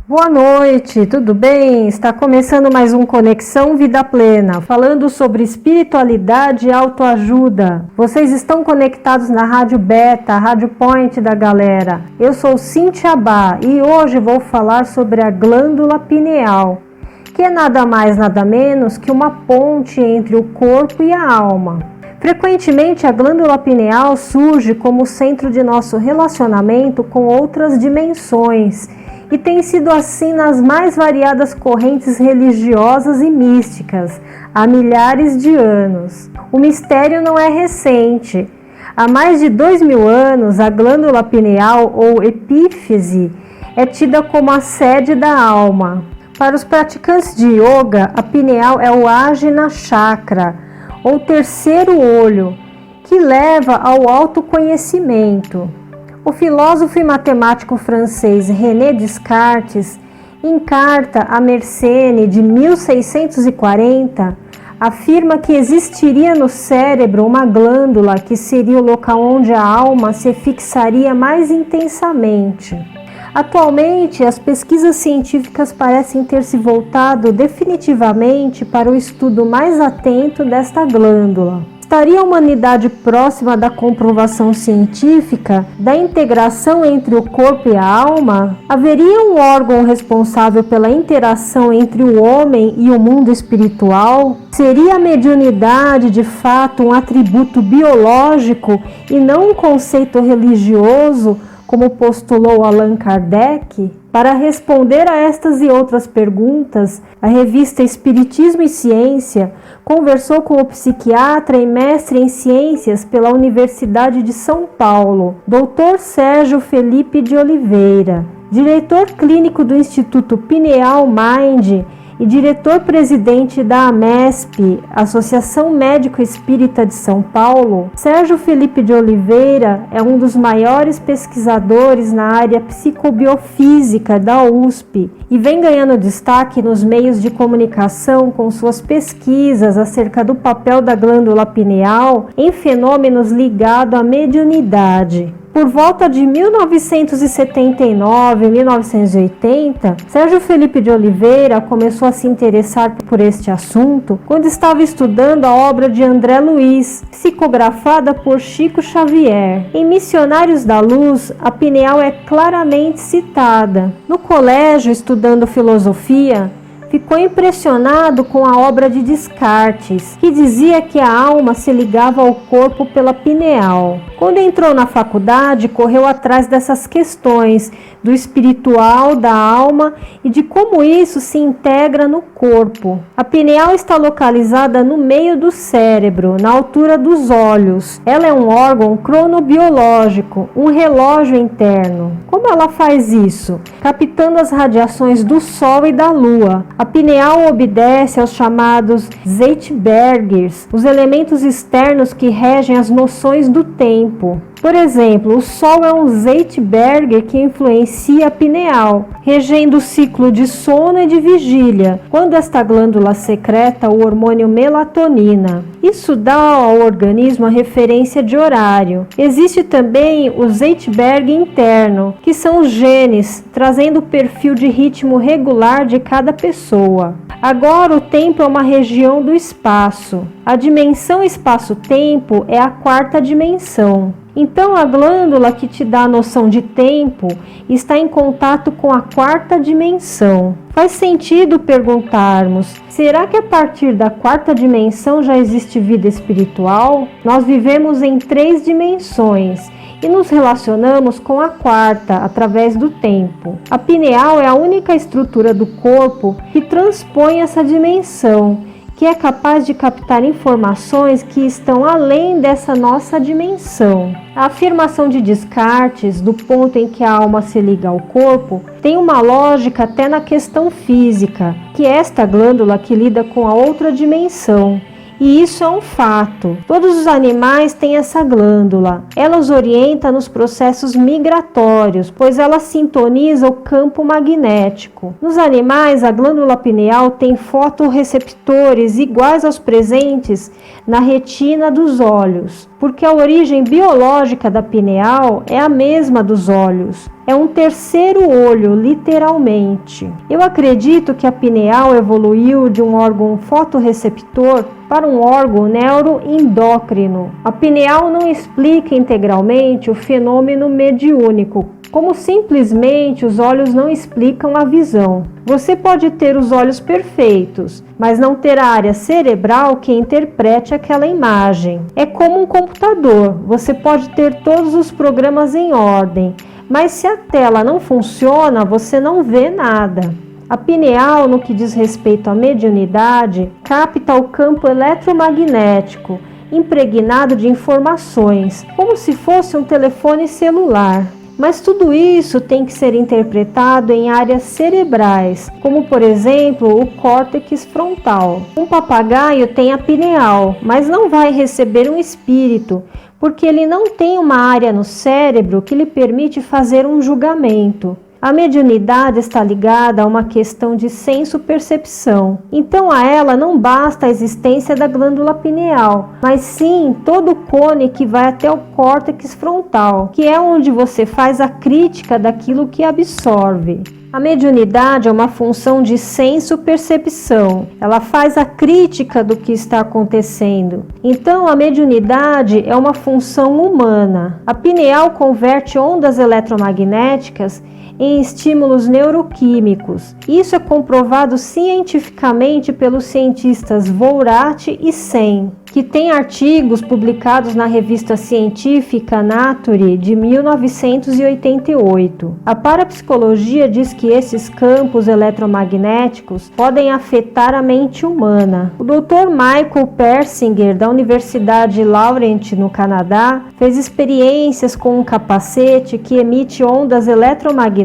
Boa noite, tudo bem? Está começando mais um Conexão Vida Plena, falando sobre espiritualidade e autoajuda. Vocês estão conectados na Rádio Beta, a Rádio Point da galera. Eu sou Cíntia Bá e hoje vou falar sobre a glândula pineal, que é nada mais nada menos que uma ponte entre o corpo e a alma. Frequentemente, a glândula pineal surge como centro de nosso relacionamento com outras dimensões e tem sido assim nas mais variadas correntes religiosas e místicas há milhares de anos. O mistério não é recente. Há mais de 2.000 anos, a glândula pineal ou epífise é tida como a sede da alma. Para os praticantes de yoga, a pineal é o Ajna Chakra, ou terceiro olho, que leva ao autoconhecimento. O filósofo e matemático francês René Descartes, em carta a Mersenne de 1640, afirma que existiria no cérebro uma glândula que seria o local onde a alma se fixaria mais intensamente. Atualmente, as pesquisas científicas parecem ter se voltado definitivamente para o estudo mais atento desta glândula. Estaria a humanidade próxima da comprovação científica da integração entre o corpo e a alma? Haveria um órgão responsável pela interação entre o homem e o mundo espiritual? Seria a mediunidade de fato um atributo biológico e não um conceito religioso, como postulou Allan Kardec? Para responder a estas e outras perguntas, a revista Espiritismo e Ciência conversou com o psiquiatra e mestre em ciências pela Universidade de São Paulo, Dr. Sérgio Felipe de Oliveira, diretor clínico do Instituto Pineal Mind e diretor-presidente da AMESP, Associação Médico Espírita de São Paulo. Sérgio Felipe de Oliveira é um dos maiores pesquisadores na área psicobiofísica da USP e vem ganhando destaque nos meios de comunicação com suas pesquisas acerca do papel da glândula pineal em fenômenos ligados à mediunidade. Por volta de 1979 e 1980, Sérgio Felipe de Oliveira começou a se interessar por este assunto quando estava estudando a obra de André Luiz, psicografada por Chico Xavier. Em Missionários da Luz, a pineal é claramente citada. No colégio, estudando filosofia, ficou impressionado com a obra de Descartes, que dizia que a alma se ligava ao corpo pela pineal. Quando entrou na faculdade, correu atrás dessas questões do espiritual, da alma e de como isso se integra no corpo. A pineal está localizada no meio do cérebro, na altura dos olhos. Ela é um órgão cronobiológico, um relógio interno. Como ela faz isso? Captando as radiações do Sol e da Lua. A pineal obedece aos chamados Zeitbergers, os elementos externos que regem as noções do tempo. Por exemplo, o Sol é um Zeitberger que influencia a pineal, regendo o ciclo de sono e de vigília, quando esta glândula secreta o hormônio melatonina. Isso dá ao organismo a referência de horário. Existe também o Zeitberg interno, que são os genes, trazendo o perfil de ritmo regular de cada pessoa. Agora, o tempo é uma região do espaço. A dimensão espaço-tempo é a quarta dimensão. Então, a glândula que te dá a noção de tempo está em contato com a quarta dimensão. Faz sentido perguntarmos: será que a partir da quarta dimensão já existe vida espiritual? Nós vivemos em 3 dimensões e nos relacionamos com a quarta através do tempo. A pineal é a única estrutura do corpo que transpõe essa dimensão, que é capaz de captar informações que estão além dessa nossa dimensão. A afirmação de Descartes, do ponto em que a alma se liga ao corpo, tem uma lógica até na questão física, que é esta glândula que lida com a outra dimensão. E isso é um fato. Todos os animais têm essa glândula. Ela os orienta nos processos migratórios, pois ela sintoniza o campo magnético. Nos animais, a glândula pineal tem fotorreceptores iguais aos presentes na retina dos olhos, porque a origem biológica da pineal é a mesma dos olhos. É um terceiro olho, literalmente. Eu acredito que a pineal evoluiu de um órgão fotorreceptor para um órgão neuroendócrino. A pineal não explica integralmente o fenômeno mediúnico, como simplesmente os olhos não explicam a visão. Você pode ter os olhos perfeitos, mas não ter a área cerebral que interprete aquela imagem. É como um computador, você pode ter todos os programas em ordem, mas se a tela não funciona, você não vê nada. A pineal, no que diz respeito à mediunidade, capta o campo eletromagnético, impregnado de informações, como se fosse um telefone celular. Mas tudo isso tem que ser interpretado em áreas cerebrais, como por exemplo o córtex frontal. Um papagaio tem a pineal, mas não vai receber um espírito, porque ele não tem uma área no cérebro que lhe permite fazer um julgamento. A mediunidade está ligada a uma questão de senso-percepção. Então a ela não basta a existência da glândula pineal, mas sim todo o cone que vai até o córtex frontal, que é onde você faz a crítica daquilo que absorve. A mediunidade é uma função de senso-percepção. Ela faz a crítica do que está acontecendo. Então, a mediunidade é uma função humana. A pineal converte ondas eletromagnéticas em estímulos neuroquímicos. Isso é comprovado cientificamente pelos cientistas Vourati e Sen, que têm artigos publicados na revista científica Nature de 1988. A parapsicologia diz que esses campos eletromagnéticos podem afetar a mente humana. O Dr. Michael Persinger, da Universidade Laurent, no Canadá, fez experiências com um capacete que emite ondas eletromagnéticas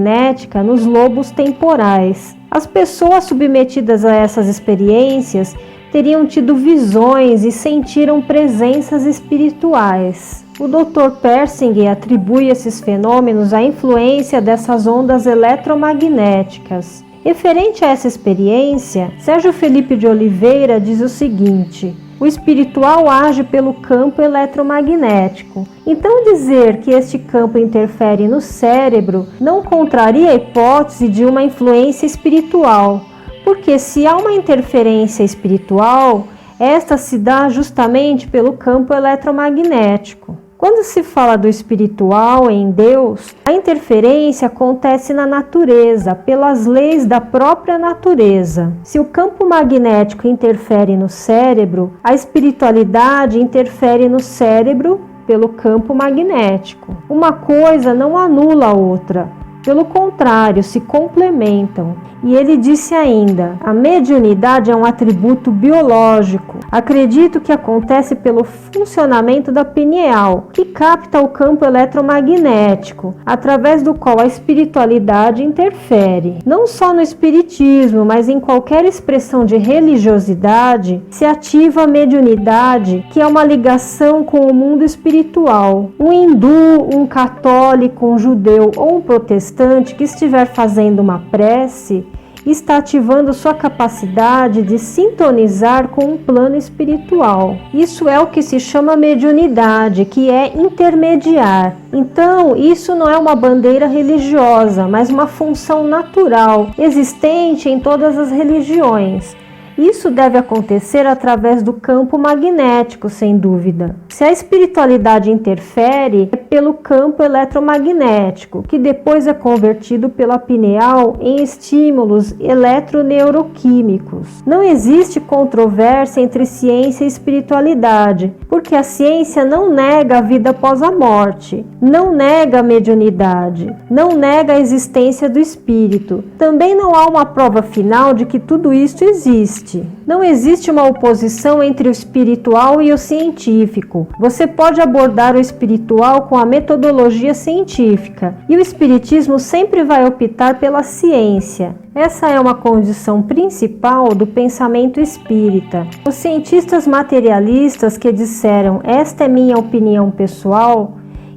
nos lobos temporais. As pessoas submetidas a essas experiências teriam tido visões e sentiram presenças espirituais. O Dr. Persinger atribui esses fenômenos à influência dessas ondas eletromagnéticas. Referente a essa experiência, Sérgio Felipe de Oliveira diz o seguinte: o espiritual age pelo campo eletromagnético. Então dizer que este campo interfere no cérebro não contraria a hipótese de uma influência espiritual, porque se há uma interferência espiritual, esta se dá justamente pelo campo eletromagnético. Quando se fala do espiritual em Deus, a interferência acontece na natureza, pelas leis da própria natureza. Se o campo magnético interfere no cérebro, a espiritualidade interfere no cérebro pelo campo magnético. Uma coisa não anula a outra, pelo contrário, se complementam. E ele disse ainda: a mediunidade é um atributo biológico. Acredito que acontece pelo funcionamento da pineal, que capta o campo eletromagnético, através do qual a espiritualidade interfere. Não só no espiritismo, mas em qualquer expressão de religiosidade, se ativa a mediunidade, que é uma ligação com o mundo espiritual. Um hindu, um católico, um judeu ou um protestante que estiver fazendo uma prece está ativando sua capacidade de sintonizar com um plano espiritual. Isso é o que se chama mediunidade, que é intermediar. Então, isso não é uma bandeira religiosa, mas uma função natural, existente em todas as religiões. Isso deve acontecer através do campo magnético, sem dúvida. Se a espiritualidade interfere, é pelo campo eletromagnético, que depois é convertido pela pineal em estímulos eletroneuroquímicos. Não existe controvérsia entre ciência e espiritualidade, porque a ciência não nega a vida após a morte, não nega a mediunidade, não nega a existência do espírito. Também não há uma prova final de que tudo isso existe. Não existe uma oposição entre o espiritual e o científico. Você pode abordar o espiritual com a metodologia científica, e o espiritismo sempre vai optar pela ciência. Essa é uma condição principal do pensamento espírita. Os cientistas materialistas que disseram "esta é minha opinião pessoal"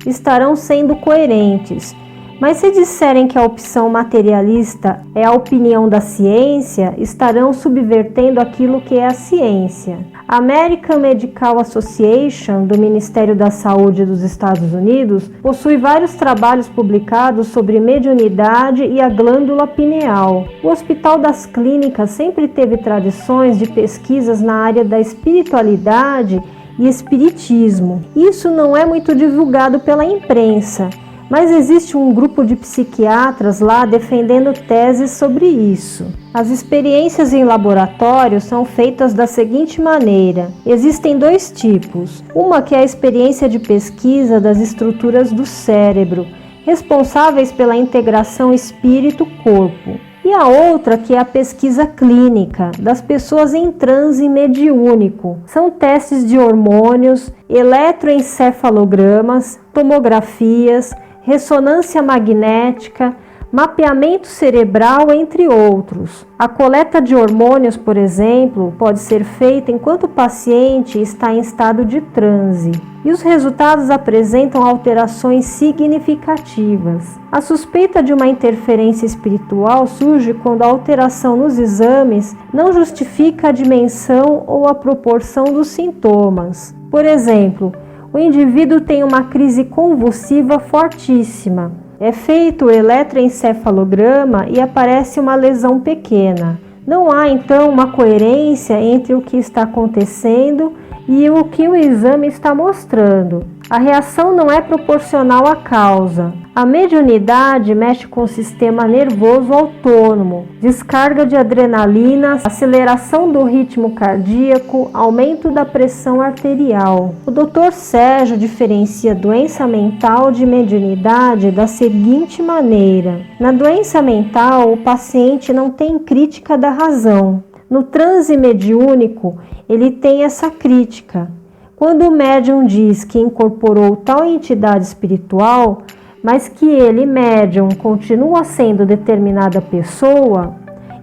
estarão sendo coerentes, Mas se disserem que a opção materialista é a opinião da ciência, estarão subvertendo aquilo que é a ciência. A American Medical Association, do Ministério da Saúde dos Estados Unidos, possui vários trabalhos publicados sobre mediunidade e a glândula pineal. O Hospital das Clínicas sempre teve tradições de pesquisas na área da espiritualidade e espiritismo. Isso não é muito divulgado pela imprensa, mas existe um grupo de psiquiatras lá defendendo teses sobre isso. As experiências em laboratório são feitas da seguinte maneira: existem dois tipos. Uma que é a experiência de pesquisa das estruturas do cérebro, responsáveis pela integração espírito-corpo. E a outra que é a pesquisa clínica, das pessoas em transe mediúnico. São testes de hormônios, eletroencefalogramas, tomografias, ressonância magnética, mapeamento cerebral, entre outros. A coleta de hormônios, por exemplo, pode ser feita enquanto o paciente está em estado de transe, e os resultados apresentam alterações significativas. A suspeita de uma interferência espiritual surge quando a alteração nos exames não justifica a dimensão ou a proporção dos sintomas. Por exemplo, o indivíduo tem uma crise convulsiva fortíssima. É feito o eletroencefalograma e aparece uma lesão pequena. Não há, então, uma coerência entre o que está acontecendo e o que o exame está mostrando. A reação não é proporcional à causa. A mediunidade mexe com o sistema nervoso autônomo, descarga de adrenalina, aceleração do ritmo cardíaco, aumento da pressão arterial. O Dr. Sérgio diferencia doença mental de mediunidade da seguinte maneira: na doença mental, o paciente não tem crítica da razão. No transe mediúnico, ele tem essa crítica. Quando o médium diz que incorporou tal entidade espiritual, mas que ele, médium, continua sendo determinada pessoa,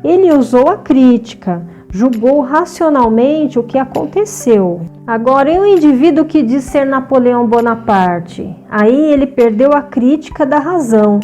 ele usou a crítica, julgou racionalmente o que aconteceu. Agora, e o indivíduo que diz ser Napoleão Bonaparte? Aí ele perdeu a crítica da razão.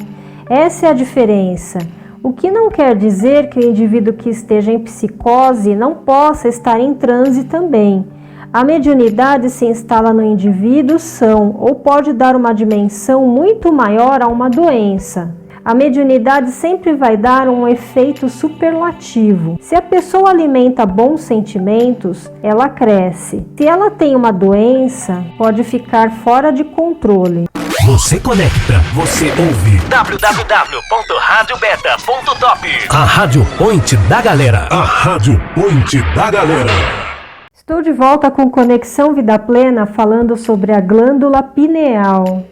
Essa é a diferença. O que não quer dizer que o indivíduo que esteja em psicose não possa estar em transe também. A mediunidade se instala no indivíduo são ou pode dar uma dimensão muito maior a uma doença. A mediunidade sempre vai dar um efeito superlativo. Se a pessoa alimenta bons sentimentos, ela cresce. Se ela tem uma doença, pode ficar fora de controle. Você conecta, você ouve www.radiobeta.top. A Rádio Point da Galera. A Rádio Point da Galera. Estou de volta com Conexão Vida Plena, falando sobre a glândula pineal.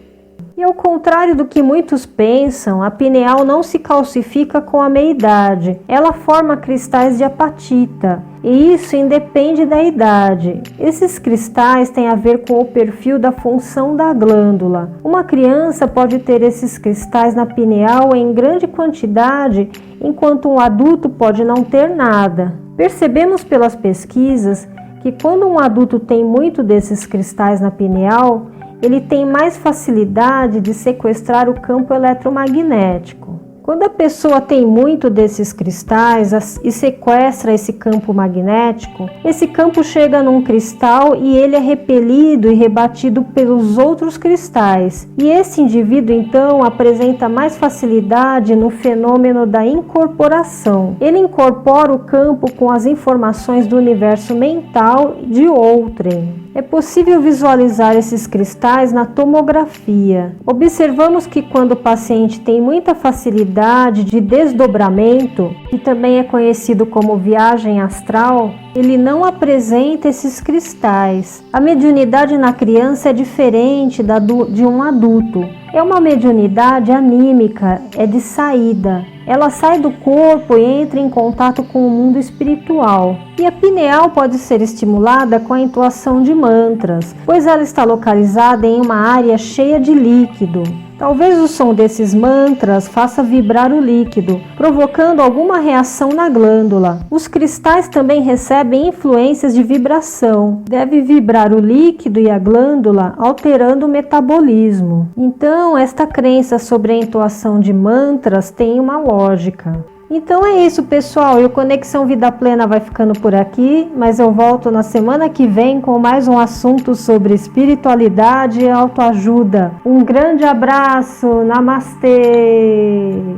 E ao contrário do que muitos pensam, a pineal não se calcifica com a meia-idade. Ela forma cristais de apatita, e isso independe da idade. Esses cristais têm a ver com o perfil da função da glândula. Uma criança pode ter esses cristais na pineal em grande quantidade, enquanto um adulto pode não ter nada. Percebemos pelas pesquisas que quando um adulto tem muito desses cristais na pineal, ele tem mais facilidade de sequestrar o campo eletromagnético. Quando a pessoa tem muito desses cristais e sequestra esse campo magnético, esse campo chega num cristal e ele é repelido e rebatido pelos outros cristais. E esse indivíduo, então, apresenta mais facilidade no fenômeno da incorporação. Ele incorpora o campo com as informações do universo mental de outrem. É possível visualizar esses cristais na tomografia. Observamos que quando o paciente tem muita facilidade de desdobramento, que também é conhecido como viagem astral, ele não apresenta esses cristais. A mediunidade na criança é diferente de um adulto. É uma mediunidade anímica, é de saída. Ela sai do corpo e entra em contato com o mundo espiritual. E a pineal pode ser estimulada com a entoação de mantras, pois ela está localizada em uma área cheia de líquido. Talvez o som desses mantras faça vibrar o líquido, provocando alguma reação na glândula. Os cristais também recebem influências de vibração. Deve vibrar o líquido e a glândula, alterando o metabolismo. Então, esta crença sobre a entoação de mantras tem uma lógica. Então é isso, pessoal, e o Conexão Vida Plena vai ficando por aqui, mas eu volto na semana que vem com mais um assunto sobre espiritualidade e autoajuda. Um grande abraço, namastê!